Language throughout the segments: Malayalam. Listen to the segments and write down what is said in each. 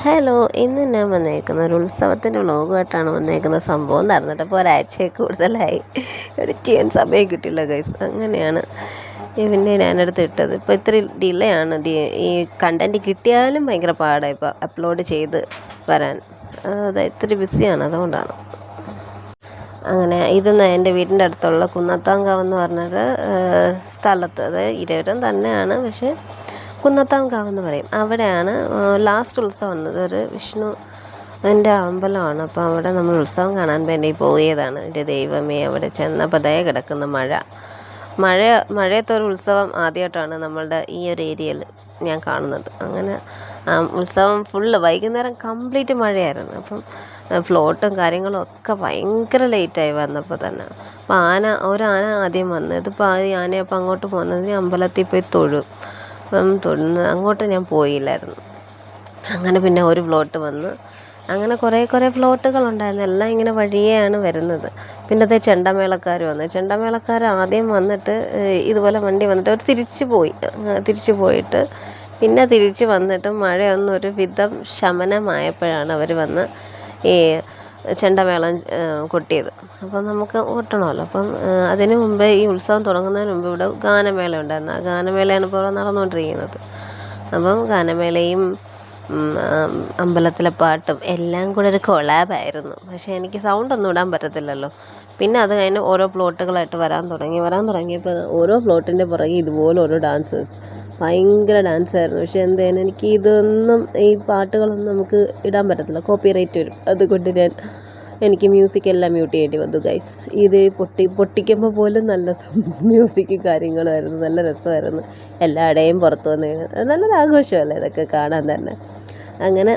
ഹലോ, ഇന്ന് ഞാൻ വന്നേക്കുന്ന ഒരു ഉത്സവത്തിൻ്റെ വ്ളോഗുമായിട്ടാണ് വന്നേക്കുന്നത്. സംഭവം നടന്നിട്ട് ഇപ്പോൾ ഒരാഴ്ചയിൽ കൂടുതലായി. എഡിറ്റ് ചെയ്യാൻ സമയം കിട്ടില്ല ഗൈസ്. അങ്ങനെയാണ് പിന്നെ ഞാനെടുത്ത് ഇട്ടത്. ഇപ്പോൾ ഇത്തിരി ഡിലേ ആണ്. ഈ കണ്ടൻറ്റ് കിട്ടിയാലും ഭയങ്കര പാടാണ് ഇപ്പോൾ അപ്ലോഡ് ചെയ്ത് വരാൻ. അത് ഇത്തിരി ബിസിയാണ്, അതുകൊണ്ടാണ്. അങ്ങനെ ഇതെന്ന് എൻ്റെ വീടിൻ്റെ അടുത്തുള്ള കുന്നത്താങ്കാവ് എന്ന് പറഞ്ഞൊരു സ്ഥലത്ത്, അത് ഇരവരം തന്നെയാണ്, പക്ഷേ കുന്നത്താങ്കാവ് എന്ന് പറയും. അവിടെയാണ് ലാസ്റ്റ് ഉത്സവം വന്നത്. ഒരു വിഷ്ണു എൻ്റെ അമ്പലമാണ്. അപ്പോൾ അവിടെ നമ്മൾ ഉത്സവം കാണാൻ വേണ്ടി പോയതാണ്. എൻ്റെ ദൈവമേ, അവിടെ ചെന്നപ്പോൾ ദയ കിടക്കുന്ന മഴയത്തൊരു ഉത്സവം ആദ്യമായിട്ടാണ് നമ്മളുടെ ഈ ഒരു ഏരിയയിൽ ഞാൻ കാണുന്നത്. അങ്ങനെ ഉത്സവം ഫുള്ള് വൈകുന്നേരം കംപ്ലീറ്റ് മഴയായിരുന്നു. അപ്പം ഫ്ലോട്ടും കാര്യങ്ങളും ഒക്കെ ഭയങ്കര ലേറ്റായി വന്നപ്പോൾ തന്നെ. അപ്പോൾ ഒരാന ആദ്യം വന്നത്. ഇതിപ്പോൾ ഈ ആനയപ്പോൾ അങ്ങോട്ട് പോകുന്നതിന് അമ്പലത്തിൽ പോയി തൊഴും. അപ്പം അങ്ങോട്ട് ഞാൻ പോയില്ലായിരുന്നു. അങ്ങനെ പിന്നെ ഒരു ഫ്ലോട്ട് വന്ന്, അങ്ങനെ കുറേ ഫ്ലോട്ടുകളുണ്ടായിരുന്നു. എല്ലാം ഇങ്ങനെ വഴിയെയാണ് വരുന്നത്. പിന്നെ അതേ ചെണ്ടമേളക്കാർ വന്നു. ചെണ്ടമേളക്കാർ ആദ്യം വന്നിട്ട് ഇതുപോലെ വണ്ടി വന്നിട്ട് അവർ തിരിച്ചു പോയിട്ട് പിന്നെ തിരിച്ച് വന്നിട്ട് മഴയൊന്നും ഒരു വിധം ശമനമായപ്പോഴാണ് അവർ വന്ന് ഈ ചെണ്ടമേളം കൊട്ടിയത്. അപ്പം നമുക്ക് ഓട്ടണമല്ലോ. അപ്പം അതിന് മുമ്പേ, ഈ ഉത്സവം തുടങ്ങുന്നതിന് മുമ്പ് ഇവിടെ ഗാനമേള ഉണ്ടായിരുന്നു. ആ ഗാനമേളയാണ് ഇപ്പോൾ നടന്നുകൊണ്ടിരിക്കുന്നത്. അപ്പം ഗാനമേളയും അമ്പലത്തിലെ പാട്ടും എല്ലാം കൂടെ ഒരു കൊളാബായിരുന്നു. പക്ഷേ എനിക്ക് സൗണ്ടൊന്നും ഇടാൻ പറ്റത്തില്ലല്ലോ. പിന്നെ അത് കഴിഞ്ഞ് ഓരോ പ്ലോട്ടുകളായിട്ട് വരാൻ തുടങ്ങിയപ്പോൾ ഓരോ പ്ലോട്ടിൻ്റെ പുറകെ ഇതുപോലെ ഓരോ ഡാൻസേഴ്സ്, ഭയങ്കര ഡാൻസായിരുന്നു. പക്ഷേ എന്തേലും എനിക്ക് ഇതൊന്നും, ഈ പാട്ടുകളൊന്നും നമുക്ക് ഇടാൻ പറ്റത്തില്ല, കോപ്പിറൈറ്റ് വരും. അതുകൊണ്ട് എനിക്ക് മ്യൂസിക് എല്ലാം മ്യൂട്ട് ചെയ്യേണ്ടി വന്നു ഗൈസ്. ഇത് പൊട്ടിക്കുമ്പോൾ പോലും നല്ല മ്യൂസിക്കും കാര്യങ്ങളുമായിരുന്നു. നല്ല രസമായിരുന്നു. എല്ലാവരുടെയും പുറത്ത് വന്ന് നല്ലൊരു ആഘോഷമല്ലേ ഇതൊക്കെ കാണാൻ തന്നെ. അങ്ങനെ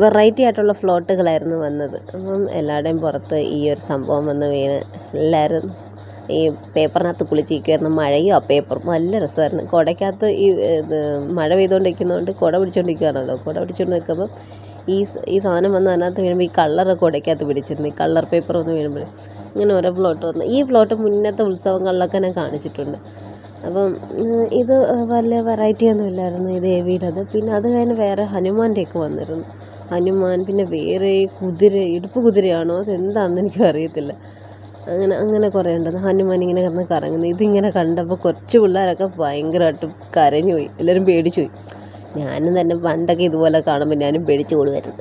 വെറൈറ്റി ആയിട്ടുള്ള ഫ്ലോട്ടുകളായിരുന്നു വന്നത്. അപ്പം എല്ലാവരുടെയും പുറത്ത് ഈ ഒരു സംഭവം വന്ന് വീണ് എല്ലാവരും ഈ പേപ്പറിനകത്ത് കുളിച്ചിരിക്കുമായിരുന്നു. മഴയും ആ പേപ്പറും നല്ല രസമായിരുന്നു. കുടയ്ക്കകത്ത് മഴ പെയ്തുകൊണ്ടിരിക്കുന്നതുകൊണ്ട് കുട പിടിച്ചുകൊണ്ടിരിക്കുകയാണല്ലോ. കുട പിടിച്ചുകൊണ്ട് നിൽക്കുമ്പം ഈ സാധനം വന്ന് അതിനകത്ത് വീഴുമ്പോൾ ഈ കളറൊക്കെ കുടയ്ക്കകത്ത് പിടിച്ചിരുന്നു. ഈ കളർ പേപ്പർ വന്ന് വീഴുമ്പോൾ ഇങ്ങനെ ഓരോ ഫ്ലോട്ട് വന്നു. ഈ ഫ്ലോട്ട് മുന്നത്തെ ഉത്സവങ്ങളിലൊക്കെ ഞാൻ കാണിച്ചിട്ടുണ്ട്. അപ്പം ഇത് വലിയ വെറൈറ്റി ഒന്നും ഇല്ലായിരുന്നു ഈ ദേവിയുടേത്. പിന്നെ അത് കഴിഞ്ഞ് വേറെ ഹനുമാൻ്റെയൊക്കെ വന്നിരുന്നു. ഹനുമാൻ, പിന്നെ വേറെ ഇടുപ്പ് കുതിരയാണോ അതെന്താണെന്ന് എനിക്കറിയത്തില്ല. അങ്ങനെ കുറേ ഉണ്ടെന്ന്. ഹനുമാൻ ഇങ്ങനെ കിടന്ന് കറങ്ങുന്നത്. ഇതിങ്ങനെ കണ്ടപ്പോൾ കൊച്ചു പിള്ളേരൊക്കെ ഭയങ്കരമായിട്ട് കരഞ്ഞു പോയി. എല്ലാവരും പേടിച്ചു പോയി. ഞാനും തന്നെ പണ്ടൊക്കെ ഇതുപോലെ കാണുമ്പോൾ ഞാനും പേടിച്ചു കൊടുവരുന്നത്.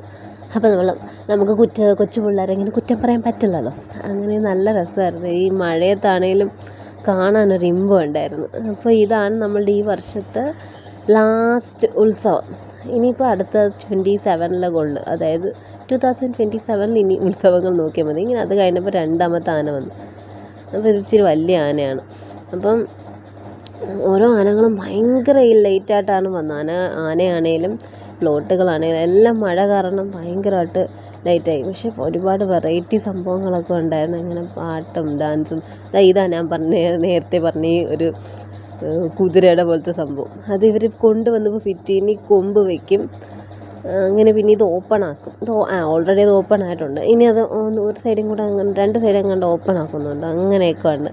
അപ്പോൾ നമുക്ക് കൊച്ചു പിള്ളേരെങ്ങനെ കുറ്റം പറയാൻ പറ്റില്ലല്ലോ. അങ്ങനെ നല്ല രസമായിരുന്നു. ഈ മഴയത്താണേലും കാണാനൊരു ഇമ്പം ഉണ്ടായിരുന്നു. അപ്പോൾ ഇതാണ് നമ്മളുടെ ഈ വർഷത്തെ ലാസ്റ്റ് ഉത്സവം. ഇനിയിപ്പോൾ അടുത്ത 27 കൊള്ളു, അതായത് 2027 ഇനി ഉത്സവങ്ങൾ നോക്കിയാൽ മതി. ഇങ്ങനെ അത് കഴിഞ്ഞപ്പോൾ രണ്ടാമത്തെ ആന വന്നു. അപ്പോൾ ഇത് ഇച്ചിരി വലിയ ആനയാണ്. അപ്പം ഓരോ ആനകളും ഭയങ്കര ലേറ്റായിട്ടാണ് വന്നത്. ആനയാണേലും പ്ലോട്ടുകളാണേലും എല്ലാം മഴ കാരണം ഭയങ്കരമായിട്ട് ലേറ്റായി. പക്ഷേ ഒരുപാട് വെറൈറ്റി സംഭവങ്ങളൊക്കെ ഉണ്ടായിരുന്നു. ഇങ്ങനെ പാട്ടും ഡാൻസും. ഇതാ ഞാൻ നേരത്തെ പറഞ്ഞ ഈ ഒരു കുതിരയുടെ പോലത്തെ സംഭവം, അത് ഇവർ കൊണ്ടുവന്നപ്പോൾ ഫിറ്റിന് കൊമ്പ് വയ്ക്കും. അങ്ങനെ പിന്നെ ഇത് ഓപ്പൺ ആക്കും. ഓൾറെഡി അത് ഓപ്പൺ ആയിട്ടുണ്ട്. ഇനി അത് ഒരു സൈഡും കൂടെ രണ്ട് സൈഡും കണ്ട് ഓപ്പൺ ആക്കുന്നുണ്ട്. അങ്ങനെയൊക്കെ ഉണ്ട്.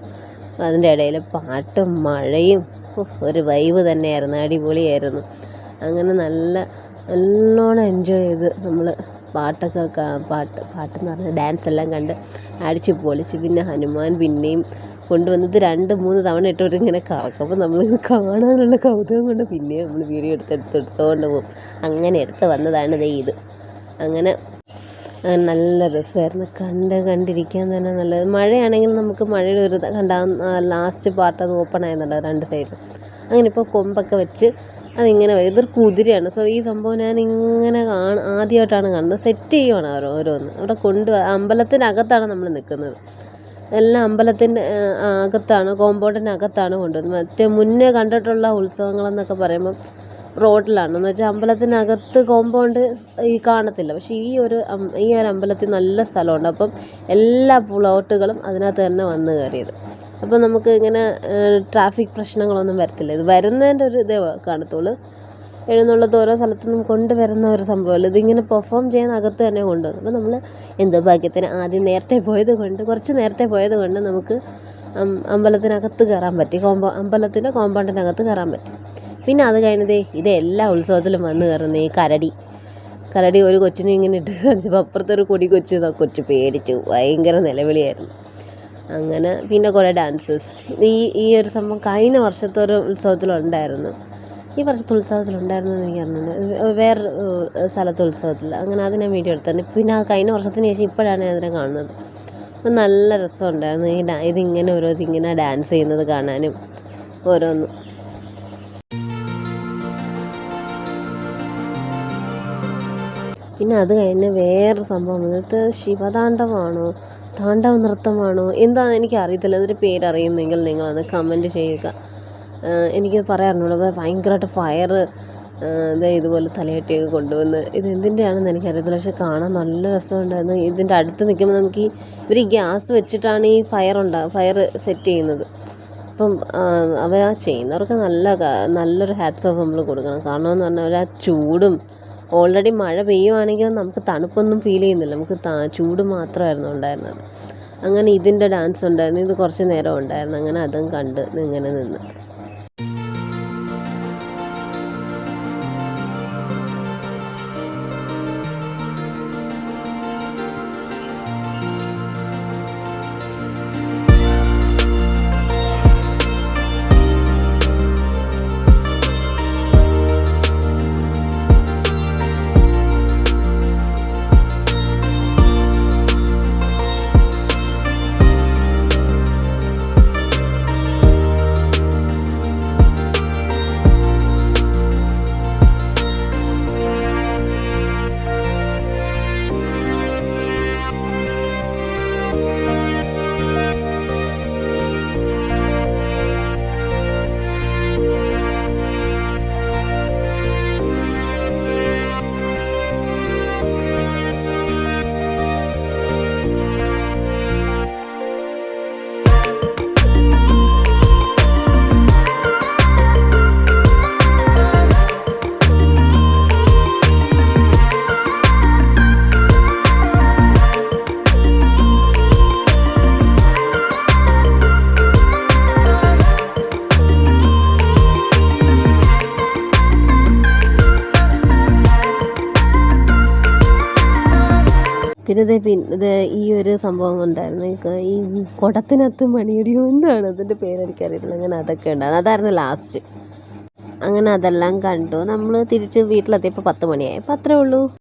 അതിൻ്റെ ഇടയിൽ പാട്ടും മഴയും ഒരു വൈബ് തന്നെയായിരുന്നു. അടിപൊളിയായിരുന്നു. അങ്ങനെ നല്ലോണം എൻജോയ് ചെയ്ത് നമ്മൾ പാട്ടെന്ന് പറഞ്ഞാൽ ഡാൻസ് എല്ലാം കണ്ട് അടിച്ച് പൊളിച്ച്. പിന്നെ ഹനുമാൻ പിന്നെയും കൊണ്ടുവന്നത് 2-3 തവണ ഇട്ടോട്ട് ഇങ്ങനെ കറക്കും. അപ്പോൾ നമ്മൾ കാണാനുള്ള കൗതുകം കൊണ്ട് പിന്നെയും നമ്മൾ വീഡിയോ എടുത്തുകൊണ്ട് പോകും. അങ്ങനെ എടുത്ത് വന്നതാണ് ഇത്. അങ്ങനെ നല്ല രസമായിരുന്നു. കണ്ടിരിക്കാൻ തന്നെ നല്ലത്. മഴയാണെങ്കിൽ നമുക്ക് മഴയുടെ ഒരു ലാസ്റ്റ് പാർട്ട് അത് ഓപ്പൺ ആയിരുന്നുണ്ട് 2 സൈഡിലും. അങ്ങനെ ഇപ്പോൾ കൊമ്പൊക്കെ വെച്ച് അതിങ്ങനെ വരും. ഇതൊരു കുതിരയാണ്. സോ ഈ സംഭവം ഞാൻ ഇങ്ങനെ ആദ്യമായിട്ടാണ് കാണുന്നത്. സെറ്റ് ചെയ്യുവാണ് ഓരോന്ന്. അവിടെ അമ്പലത്തിനകത്താണ് നമ്മൾ നിൽക്കുന്നത്. എല്ലാം അമ്പലത്തിൻ്റെ അകത്താണ്, കോമ്പൗണ്ടിൻ്റെ അകത്താണ് കൊണ്ടുവരുന്നത്. മറ്റേ മുന്നേ കണ്ടിട്ടുള്ള ഉത്സവങ്ങളെന്നൊക്കെ പറയുമ്പം റോഡിലാണ്. എന്ന് വെച്ചാൽ അമ്പലത്തിനകത്ത് കോമ്പൗണ്ട് കാണത്തില്ല. പക്ഷേ ഈ ഒരു അമ്പലത്തിൽ നല്ല സ്ഥലമുണ്ട്. അപ്പം എല്ലാ പ്ലോട്ടുകളും അതിനകത്ത് തന്നെ വന്ന് കയറിയത്. അപ്പം നമുക്ക് ഇങ്ങനെ ട്രാഫിക് പ്രശ്നങ്ങളൊന്നും വരത്തില്ല. ഇത് വരുന്നതിൻ്റെ ഒരു ഇതേ കാണത്തുള്ളൂ. എഴുന്നള്ളത്ത് ഓരോ സ്ഥലത്തു നിന്നും കൊണ്ടുവരുന്ന ഒരു സംഭവമല്ല. ഇതിങ്ങനെ പെർഫോം ചെയ്യുന്ന അകത്ത് തന്നെ കൊണ്ടുവന്നു. അപ്പോൾ നമ്മൾ എന്തോ ഭാഗ്യത്തിന് കുറച്ച് നേരത്തെ പോയത് കൊണ്ട് നമുക്ക് അമ്പലത്തിനകത്ത് കയറാൻ പറ്റി. അമ്പലത്തിൻ്റെ കോമ്പൗണ്ടിനകത്ത് കയറാൻ പറ്റി. പിന്നെ അത് കഴിഞ്ഞതേ ഇത് എല്ലാ ഉത്സവത്തിലും വന്ന് കയറുന്ന ഈ കരടി കരടി ഒരു കൊച്ചിനെ ഇങ്ങനെ ഇട്ട് കാണിച്ചപ്പോൾ അപ്പുറത്തൊരു കൊടി കൊച്ചു പേടിച്ചു, ഭയങ്കര നിലവിളിയായിരുന്നു. അങ്ങനെ പിന്നെ കുറേ ഡാൻസസ്. ഈ ഒരു സംഭവം കഴിഞ്ഞ വർഷത്തെ ഒരു ഉത്സവത്തിലുണ്ടായിരുന്നു. ഈ വർഷത്തെ ഉത്സവത്തിലുണ്ടായിരുന്നു എന്ന് എനിക്ക് അറിഞ്ഞിട്ടുണ്ട്. വേറെ സ്ഥലത്തെ ഉത്സവത്തിൽ. അങ്ങനെ അത് ഞാൻ വീഡിയോ എടുത്തായിരുന്നു. പിന്നെ ആ കഴിഞ്ഞ വർഷത്തിന് ശേഷം ഇപ്പോഴാണ് ഞാൻ അതിനെ കാണുന്നത്. അപ്പം നല്ല രസമുണ്ടായിരുന്നു ഇതിങ്ങനെ ഓരോരിങ്ങനെ ഡാൻസ് ചെയ്യുന്നത് കാണാനും ഓരോന്നും. പിന്നെ അത് കഴിഞ്ഞ് വേറൊരു സംഭവം, ഇത് ശിവതാണ്ഡവമാണോ താണ്ഡവ നൃത്തമാണോ എന്താണെന്ന് എനിക്കറിയത്തില്ല. അതിൻ്റെ പേരറിയുന്നെങ്കിൽ നിങ്ങളത് കമൻറ്റ് ചെയ്യുക. എനിക്ക് പറയാറുണ്ട് ഭയങ്കരമായിട്ട് ഫയർ ഇതുപോലെ തലയെട്ടിയൊക്കെ കൊണ്ടുവന്ന് ഇതെന്തിൻ്റെയാണെന്ന് എനിക്കറിയത്തില്ല. പക്ഷെ കാണാൻ നല്ല രസമുണ്ടായിരുന്നു. ഇതിൻ്റെ അടുത്ത് നിൽക്കുമ്പോൾ നമുക്ക് ഇവർ ഈ ഗ്യാസ് വെച്ചിട്ടാണ് ഈ ഫയർ സെറ്റ് ചെയ്യുന്നത്. അപ്പം അവർ ആ ചെയ്യുന്നവർക്ക് നല്ലൊരു ഹാറ്റ്സ് ഓഫ് നമ്മൾ കൊടുക്കണം. കാരണം എന്ന് പറഞ്ഞാൽ ആ ചൂടും, ഓൾറെഡി മഴ പെയ്യുവാണെങ്കിൽ നമുക്ക് തണുപ്പൊന്നും ഫീൽ ചെയ്യുന്നില്ല, നമുക്ക് ചൂട് മാത്രമായിരുന്നു ഉണ്ടായിരുന്നത്. അങ്ങനെ ഇതിൻ്റെ ഡാൻസ് ഉണ്ടായിരുന്നു, ഇത് കുറച്ച് നേരം ഉണ്ടായിരുന്നു. അങ്ങനെ അതും കണ്ട് ഇങ്ങനെ നിന്ന്. പിന്നെ ഈ ഒരു സംഭവം ഉണ്ടായിരുന്നു, ഈ കുടത്തിനകത്ത് മണിയടിയോ എന്താണ് അതിൻ്റെ പേരെനിക്കറിയത്തില്ല. അങ്ങനെ അതൊക്കെ ഉണ്ടായിരുന്നു. അതായിരുന്നു ലാസ്റ്റ്. അങ്ങനെ അതെല്ലാം കണ്ടു. നമ്മൾ തിരിച്ച് വീട്ടിലെത്തിയപ്പോൾ 10 മണിയായി. അപ്പോൾ അത്രേ ഉള്ളൂ.